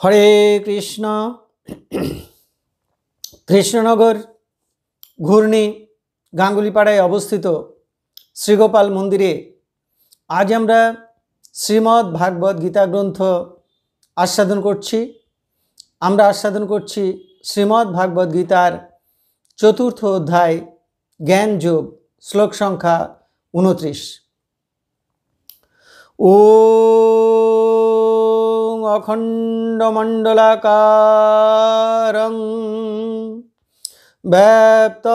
হরে কৃষ্ণ। কৃষ্ণনগর ঘূর্ণি গাঙ্গুলিপাড়ায় অবস্থিত শ্রীগোপাল মন্দিরে আজ আমরা শ্রীমদ্ ভাগবত গীতা গ্রন্থ আস্বাদন করছি। আমরা আস্বাদন করছি শ্রীমদ্ ভাগবত গীতার চতুর্থ অধ্যায় জ্ঞান যোগ, শ্লোক সংখ্যা 29। ওম অখণ্ডমণ্ডলাকারং ব্যাপ্তং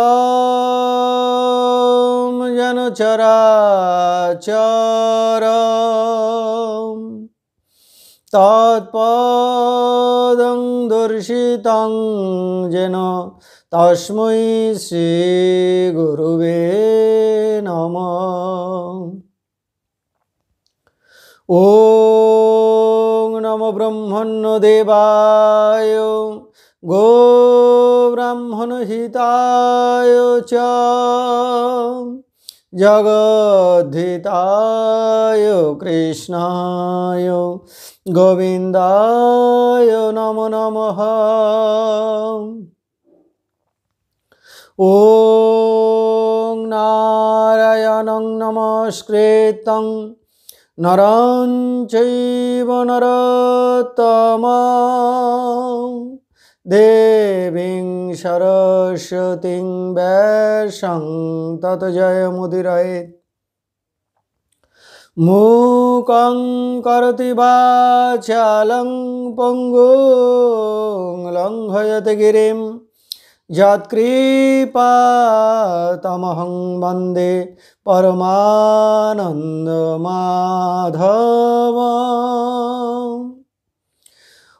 যেন চরাচরং তৎপদং দর্শিতং যেন তস্मै শ্রী গুরুবে নমঃ। ওং নমো ব্রহ্মণ্য দেবায় গো ব্রাহ্মণ হিতায় চ জগদ্ধিতায় কৃষ্ণায় গোবিন্দায় নমো নমঃ। ওং নারায়ণং নমস্কৃত্যং নরং চৈব নরোত্তমং দেবীং সরস্বতীং ব্যাসং তত জয়মুদীরয়েৎ। মূকং করোতি বাচালং পঙ্গুং লঙ্ঘয়তে গিরিম যৎকৃপাতমহং বন্দে পরমানন্দমাধবম।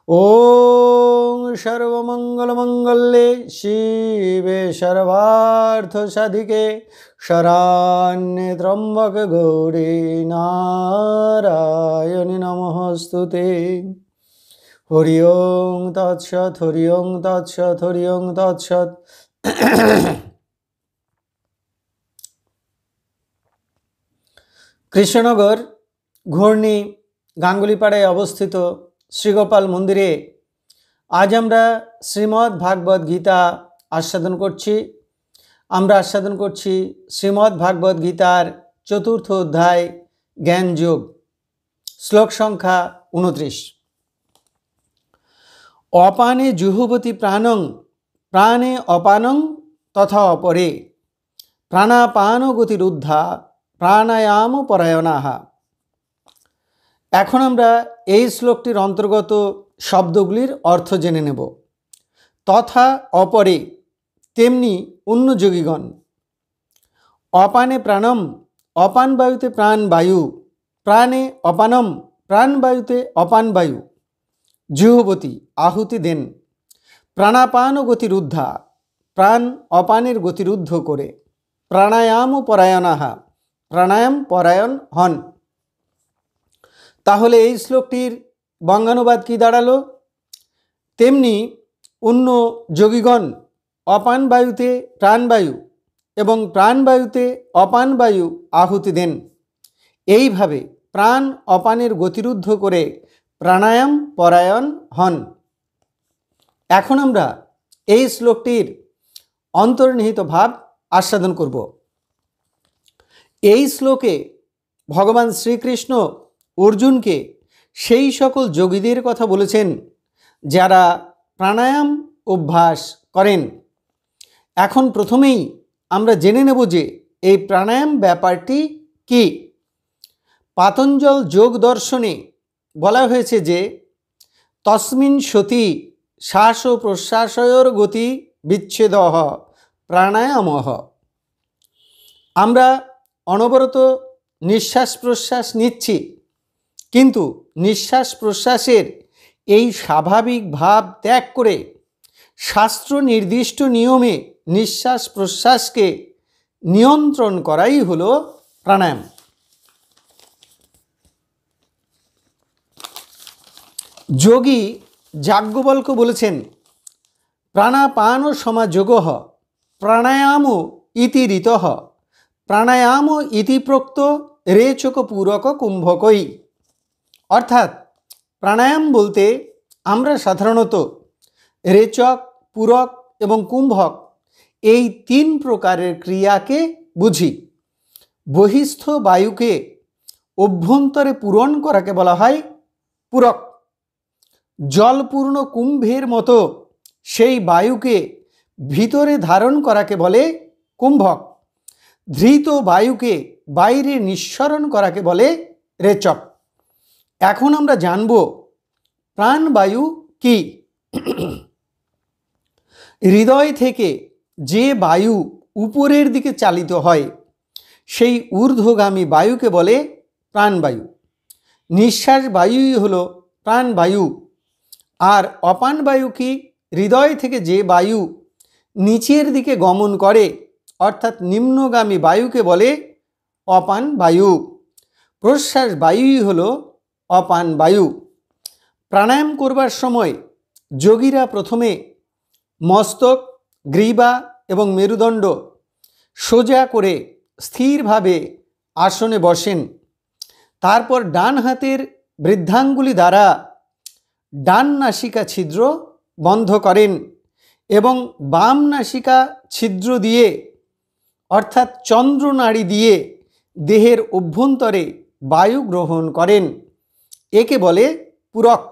ওং সর্বমঙ্গলমঙ্গলে শিবে সর্বার্থসাধিকে শরণ্যে ত্র্যম্বকে গৌরী নারায়ণী নমস্তুতে। হরি ওং তৎসৎ, হরি ওং তৎসৎ, হরি ওং তৎসৎ। কৃষ্ণনগর ঘূর্ণি গাঙ্গুলিপাড়ায় অবস্থিত শ্রীগোপাল মন্দিরে আজ আমরা শ্রীমদ্ ভাগবত গীতা আস্বাদন করছি। আমরা আস্বাদন করছি শ্রীমদ্ ভাগবত গীতার চতুর্থ অধ্যায় জ্ঞান যোগ, শ্লোক সংখ্যা 29। অপানে জুহুবতি প্রাণং প্রাণে অপানং তথা অপরে প্রাণাপান গতিরুদ্ধা প্রাণায়াম পরায়ণাঃ। এখন আমরা এই শ্লোকটির অন্তর্গত শব্দগুলির অর্থ জেনে নেব। তথা অপরে তেমনি অন্য যোগীগণ। অপানে প্রাণম অপান বায়ুতে প্রাণ বায়ু, প্রাণে অপানম প্রাণ বায়ুতে অপান বায়ু, জুহবতী আহুতি দেন, প্রাণাপান গতিরুদ্ধা প্রাণ অপানের গতিরুদ্ধ করে, প্রাণায়াম পরায়ণাঃ প্রাণায়াম পরায়ণ হন। তাহলে এই শ্লোকটির বঙ্গানুবাদ কি দাঁড়ালো? তেমনি অন্য যোগীগণ অপান বায়ুতে প্রাণবায়ু এবং প্রাণবায়ুতে অপান বায়ু আহুতি দেন, এইভাবে প্রাণ অপানের গতিরুদ্ধ করে প্রাণায়াম পরায়ণ হন। এখন আমরা এই শ্লোকটির অন্তর্নিহিত ভাব আস্বাদন করব। এই শ্লোকে ভগবান শ্রীকৃষ্ণ অর্জুনকে সেই সকল যোগীদের কথা বলেছেন যারা প্রাণায়াম অভ্যাস করেন। এখন প্রথমেই আমরা জেনে নেব যে এই প্রাণায়াম ব্যাপারটি কি। পাতঞ্জল যোগ দর্শনে বলা হয়েছে যে তস্মিন সতি শ্বাস ও প্রশ্বাসয়োর গতি বিচ্ছেদঃ প্রাণায়ামঃ। আমরা অনবরত নিঃশ্বাস প্রশ্বাস নিচ্ছি, কিন্তু নিঃশ্বাস প্রশ্বাসের এই স্বাভাবিক ভাব ত্যাগ করে শাস্ত্র নির্দিষ্ট নিয়মে নিঃশ্বাস প্রশ্বাসকে নিয়ন্ত্রণ করাই হলো প্রাণায়াম। যোগী যাজ্ঞবল্ক্য বলেছেন প্রাণাপান সমাযোগঃ প্রাণায়াম ইতি ঋতঃ প্রাণায়াম ইতি প্রোক্ত রেচক পূরক কুম্ভকই। অর্থাৎ প্রাণায়াম বলতে আমরা সাধারণত রেচক, পূরক এবং কুম্ভক এই 3 প্রকারের ক্রিয়াকে বুঝি। বহিস্থ বায়ুকে অভ্যন্তরে পূরণ করাকে বলা হয় পূরক। জলপূর্ণ কুম্ভের মতো সেই বায়ুকে ভিতরে ধারণ করাকে বলে কুম্ভক। ধৃত বায়ুকে বাইরে নিঃসরণ করাকে বলে রেচক। এখন আমরা জানব প্রাণবায়ু কি। হৃদয় থেকে যে বায়ু উপরের দিকে চালিত হয় সেই ঊর্ধ্বগামী বায়ুকে বলে প্রাণবায়ু। নিঃশ্বাস বায়ুই হলো প্রাণবায়ু। আর অপান বায়ু কি? হৃদয় থেকে যে বায়ু নিচের দিকে গমন করে অর্থাৎ নিম্নগামী বায়ুকে বলে অপান বায়ু। প্রশ্বাস বায়ুই হলো অপান বায়ু। প্রাণায়াম করবার সময় যোগীরা প্রথমে মস্তক, গ্রীবা এবং মেরুদণ্ড সোজা করে স্থিরভাবে আসনে বসেন। তারপর ডান হাতের বৃদ্ধাঙ্গুলি দ্বারা ডান নাসিকা ছিদ্র বন্ধ করেন এবং বাম নাসিকা ছিদ্র দিয়ে অর্থাৎ চন্দ্রনাড়ি দিয়ে দেহের অভ্যন্তরে বায়ু গ্রহণ করেন। একে বলে পূরক।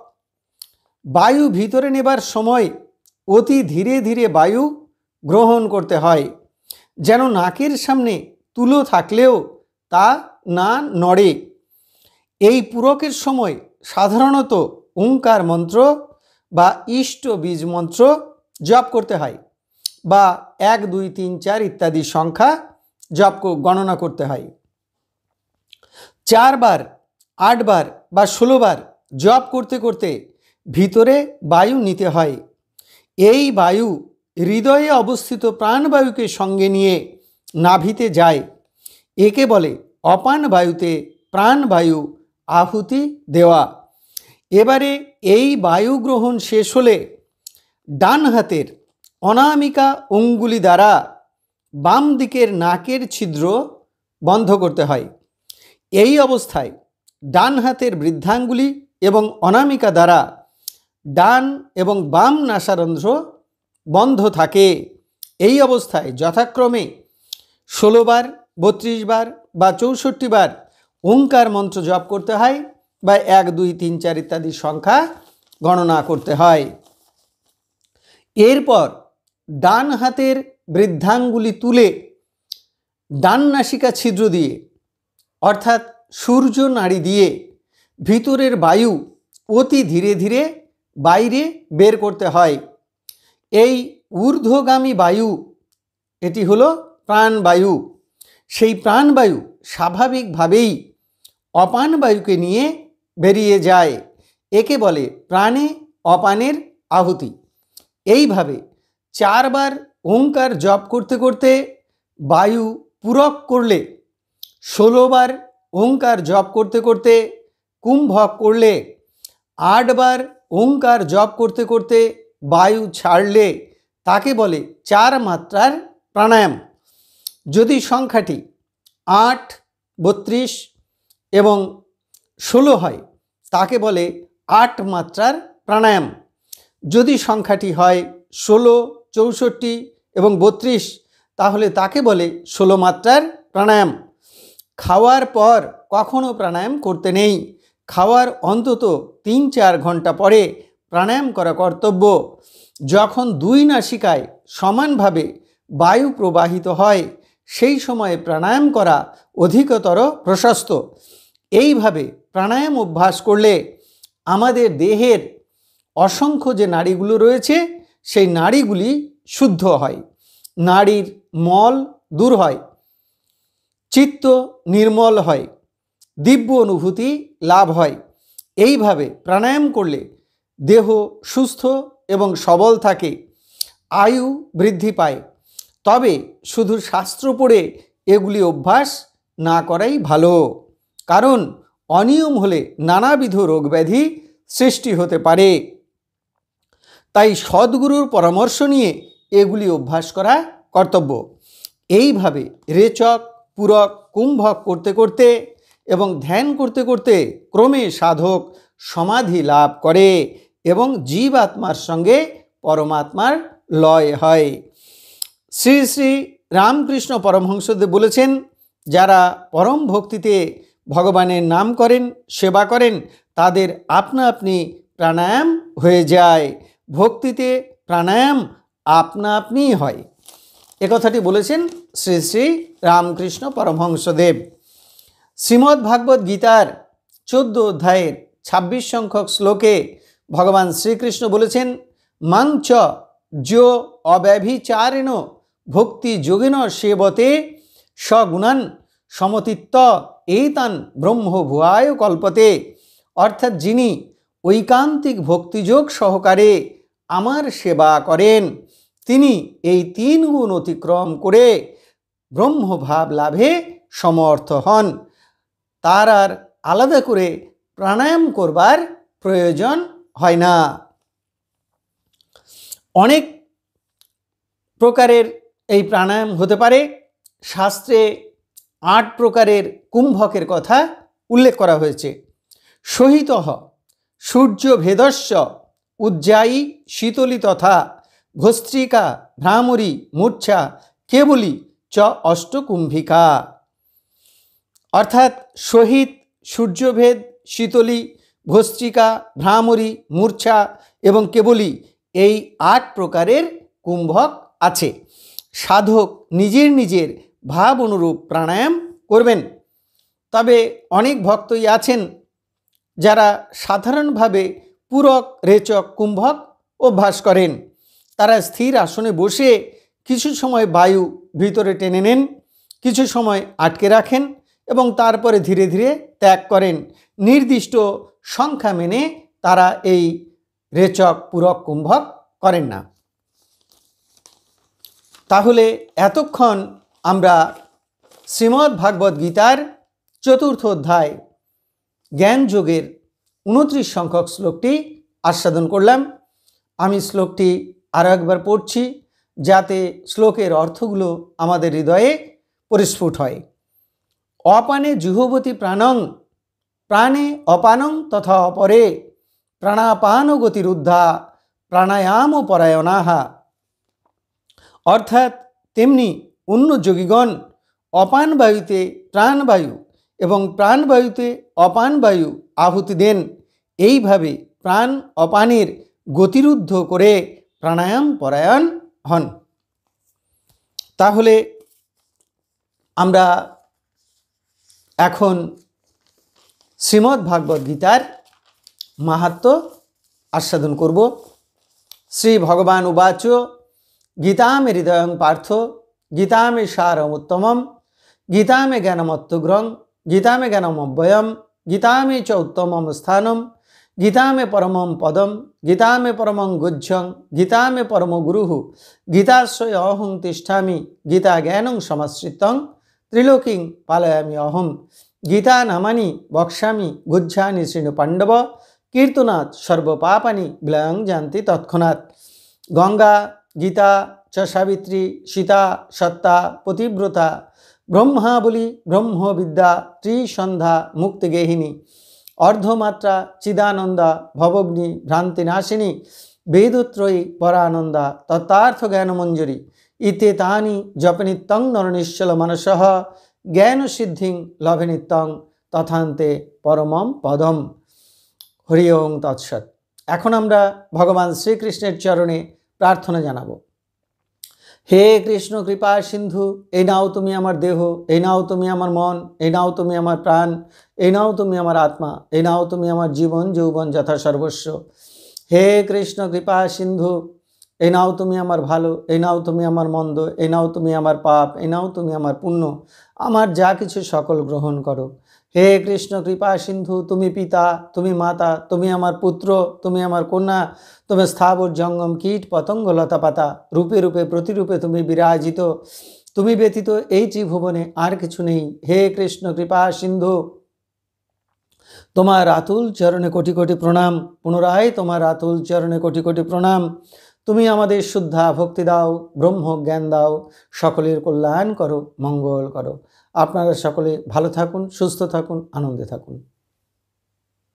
বায়ু ভিতরে নেবার সময় অতি ধীরে ধীরে বায়ু গ্রহণ করতে হয়, যেন নাকের সামনে তুলো থাকলেও তা না নড়ে। এই পূরকের সময় সাধারণত ওঙ্কার মন্ত্র বা ইষ্ট বীজ মন্ত্র জপ করতে হয় বা 1 2 3 4 ইত্যাদি সংখ্যা গণনা করতে হয়। 4 বার, 8 বার বা 16 বার জপ করতে করতে ভিতরে বায়ু নিতে হয়। এই বায়ু হৃদয়ে অবস্থিত প্রাণবায়ুকে সঙ্গে নিয়ে নাভিতে যায়। একে বলে অপান বায়ুতে প্রাণবায়ু আহুতি দেওয়া। এবারে এই বায়ু গ্রহণ শেষ হলে ডান হাতের অনামিকা অঙ্গুলি দ্বারা বাম দিকের নাকের ছিদ্র বন্ধ করতে হয়। এই অবস্থায় ডান হাতের বৃদ্ধাঙ্গুলি এবং অনামিকা দ্বারা ডান এবং বাম নাসারন্ধ্র বন্ধ থাকে। এই অবস্থায় যথাক্রমে 16 বার, 32 বার বা 64 বার ওঙ্কার মন্ত্র জপ করতে হয় বা 1 2 3 4 ইত্যাদি সংখ্যা গণনা করতে হয়। এরপর ডান হাতের বৃদ্ধাঙ্গুলি তুলে ডান নাসিকা ছিদ্র দিয়ে অর্থাৎ সূর্য নাড়ি দিয়ে ভিতরের বায়ু অতি ধীরে ধীরে বাইরে বের করতে হয়। এই ঊর্ধ্বগামী বায়ু, এটি হলো প্রাণবায়ু। সেই প্রাণবায়ু স্বাভাবিকভাবেই অপান বায়ুকে নিয়ে বেরিয়ে যায়। একে বলে প্রাণে অপানের আহুতি। এইভাবে 4 বার ওঙ্কার জপ করতে করতে বায়ু পূরক করলে, 16 বার ওঙ্কার জপ করতে করতে কুম্ভক করলে, 8 বার ওঙ্কার জপ করতে করতে বায়ু ছাড়লে তাকে বলে 4 মাত্রার প্রাণায়াম। যদি সংখ্যাটি 8, 32 এবং 16 হয় তাকে বলে 8 মাত্রার প্রাণায়াম। যদি সংখ্যাটি হয় 16, 64 এবং 32 তাহলে তাকে বলে 16 মাত্রার প্রাণায়াম। খাওয়ার পর কখনো প্রাণায়াম করতে নেই। খাওয়ার অন্তত 3-4 ঘন্টা পরে প্রাণায়াম করা কর্তব্য। যখন 2 নাসিকায় সমানভাবে বায়ু প্রবাহিত হয় সেই সময়ে প্রাণায়াম করা অধিকতর প্রশস্ত। এইভাবে প্রাণায়াম অভ্যাস করলে আমাদের দেহের অসংখ্য যে নাড়িগুলো রয়েছে সেই নাড়িগুলি শুদ্ধ হয়, নাড়ির মল দূর হয়, চিত্ত নির্মল হয়, দিব্য অনুভূতি লাভ হয়। এইভাবে প্রাণায়াম করলে দেহ সুস্থ এবং সবল থাকে, আয়ু বৃদ্ধি পায়। তবে শুধু শাস্ত্র পড়ে এগুলি অভ্যাস না করাই ভালো, কারণ অনিয়ম হলে নানাবিধ রোগব্যাধি সৃষ্টি হতে পারে। তাই সদ্গুরুর পরামর্শ নিয়ে এগুলি অভ্যাস করা কর্তব্য। এইভাবে রেচক, পূরক, কুম্ভক করতে করতে এবং ধ্যান করতে করতে ক্রমে সাধক সমাধি লাভ করে এবং জীব আত্মার সঙ্গে পরমাত্মার লয় হয়। শ্রী শ্রী রামকৃষ্ণ পরমহংসদেব বলেছেন, যারা পরম ভক্তিতে ভগবানের নাম করেন, সেবা করেন, তাদের আপনা আপনি প্রাণায়াম হয়ে যায়। ভক্তিতে প্রাণায়াম আপনা আপনিই হয়। একথাটি বলেছেন শ্রী শ্রী রামকৃষ্ণ পরমহংসদেব। শ্রীমদ্ ভাগবত গীতার 14 অধ্যায়ের 26 সংখ্যক শ্লোকে ভগবান শ্রীকৃষ্ণ বলেছেন, মাংচ যো অব্যভিচারেণ ভক্তি যোগেন সেবতে সগুণান সমতিত্ব এইতান ব্রহ্ম ভুয়ায় কল্পতে। অর্থাৎ যিনি ঐকান্তিক ভক্তিযোগ সহকারে আমার সেবা করেন, তিনি এই 3 গুণ অতিক্রম করে ব্রহ্মভাব লাভে সমর্থ হন। তার আর আলাদা করে প্রাণায়াম করবার প্রয়োজন হয় না। অনেক প্রকারের এই প্রাণায়াম হতে পারে। শাস্ত্রে 8 প্রকারের কুম্ভকের কথা উল্লেখ করা হয়েছে। সহিতঃ সূর্যভেদস্য উজ্জায়ী শীতলী তথা ভস্ত্রিকা ভ্রামরী মূর্ছা কেবলী চ অষ্টকুম্ভিকা। অর্থাৎ সহিত, সূর্যভেদ, শীতলী, ভস্ত্রিকা, ভ্রামরী, মূর্ছা এবং কেবলী, এই 8 প্রকারের কুম্ভক আছে। সাধক নিজের নিজের ভাব অনুরূপ প্রাণায়াম করবেন। তবে অনেক ভক্তই আছেন যারা সাধারণভাবে পূরক, রেচক, কুম্ভক অভ্যাস করেন। তারা স্থির আসনে বসে কিছু সময় বায়ু ভিতরে টেনে নেন, কিছু সময় আটকে রাখেন এবং তারপরে ধীরে ধীরে ত্যাগ করেন। নির্দিষ্ট সংখ্যা মেনে তারা এই রেচক, পূরক, কুম্ভক করেন না। তাহলে এতক্ষণ আমরা শ্রীমদ্ ভাগবত গীতার 4th অধ্যায় জ্ঞান যোগের 29 সংখ্যক শ্লোকটি আস্বাদন করলাম। আমি শ্লোকটি আরও একবার পড়ছি যাতে শ্লোকের অর্থগুলো আমাদের হৃদয়ে পরিস্ফুট হয়। অপানে জুহবতী প্রাণং প্রাণে অপানং তথা অপরে প্রাণাপান গতিরুদ্ধা প্রাণায়াম পরায়ণাহা। অর্থাৎ তেমনি অন্য যোগীগণ অপান বায়ুতে প্রাণবায়ু এবং প্রাণবায়ুতে অপান বায়ু আহুতি দেন। এইভাবে প্রাণ অপানের গতিরুদ্ধ করে প্রাণায়াম পরায়ণ হন। তাহলে আমরা এখন শ্রীমদ্ ভাগবত গীতার মাহাত্ম্য আস্বাদন করব। শ্রী ভগবান উবাচ গীতা মে হৃদয়ং পার্থ গীতা মে সারমুত্তমম গীতা মে জ্ঞানমত্তগ্রং গীতা মে জ্ঞানমব্যয়ম গীতা মে চ উত্তমম স্থানম গীতা মে পরমম পদম গীতা মে পরমং গুহ্যং গীতা মে পরম গুরুঃ গীতাশ্রয় অহং তিষ্ঠামি গীতা জ্ঞানং সমাশ্রিতং ত্রিলোকিং পালয়ামি অহম গীতা নামানি বক্ষ্যামি গুহ্যানি শৃণু পাণ্ডব কীর্তনাৎ সর্বপাপানি বিলয়ং যান্তি তৎক্ষণাৎ। গঙ্গা, গীতা চ সাবিত্রী, সীতা, সত্তা, পতিব্রতা, ব্রহ্মাবলী, ব্রহ্মবিদ্যা, ত্রিসন্ধ্যা, মুক্তিগেহিনী, অর্ধমাত্রা, চিদানন্দা, ভবগ্নি, ভ্রান্তিনাশিনী, বেদত্রয়ী, পরানন্দা, তত্ত্বার্থ জ্ঞানমঞ্জরি ইত্যেতানি জপনিত্যং নরনিশ্চল মানসঃ জ্ঞানসিদ্ধিং লভেনিত্যং তথান্তে পরমম পদম। হরি ওং তৎসৎ। এখন আমরা ভগবান শ্রীকৃষ্ণের চরণে প্রার্থনা জানাবো। হে কৃষ্ণ কৃপা সিন্ধু, এই নাও তুমি আমার দেহ, এই নাও তুমি আমার মন, এই নাও তুমি আমার প্রাণ, এই নাও তুমি আমার আত্মা, এই নাও তুমি আমার জীবন যৌবন যথা সর্বস্ব। হে কৃষ্ণ কৃপা সিন্ধু, এই নাও তুমি আমার ভালো, এই নাও তুমি আমার মন্দ, এই নাও তুমি আমার পাপ, এই নাও তুমি আমার পুণ্য, আমার যা কিছু সকল গ্রহণ করো। হে কৃষ্ণ কৃপা সিন্ধু, তুমি পিতা, তুমি মাতা, তুমি আমার পুত্র, তুমি আমার কন্যা, তুমি স্থাবর জঙ্গম কীট পতঙ্গ লতা পাতা, রূপে রূপে প্রতিরূপে তুমি বিরাজিত, তুমি ব্যতীত এই ত্রিভুবনে আর কিছু নেই। হে কৃষ্ণ কৃপা সিন্ধু, তোমার আতুল চরণে কোটি কোটি প্রণাম, পুনরায় তোমার আতুল চরণে কোটি কোটি প্রণাম। তুমি আমাদের শুদ্ধা ভক্তি দাও, ব্রহ্ম জ্ঞান দাও, সকলের কল্যাণ করো, মঙ্গল করো। আপনারা সকলে ভালো থাকুন, সুস্থ থাকুন, আনন্দে থাকুন।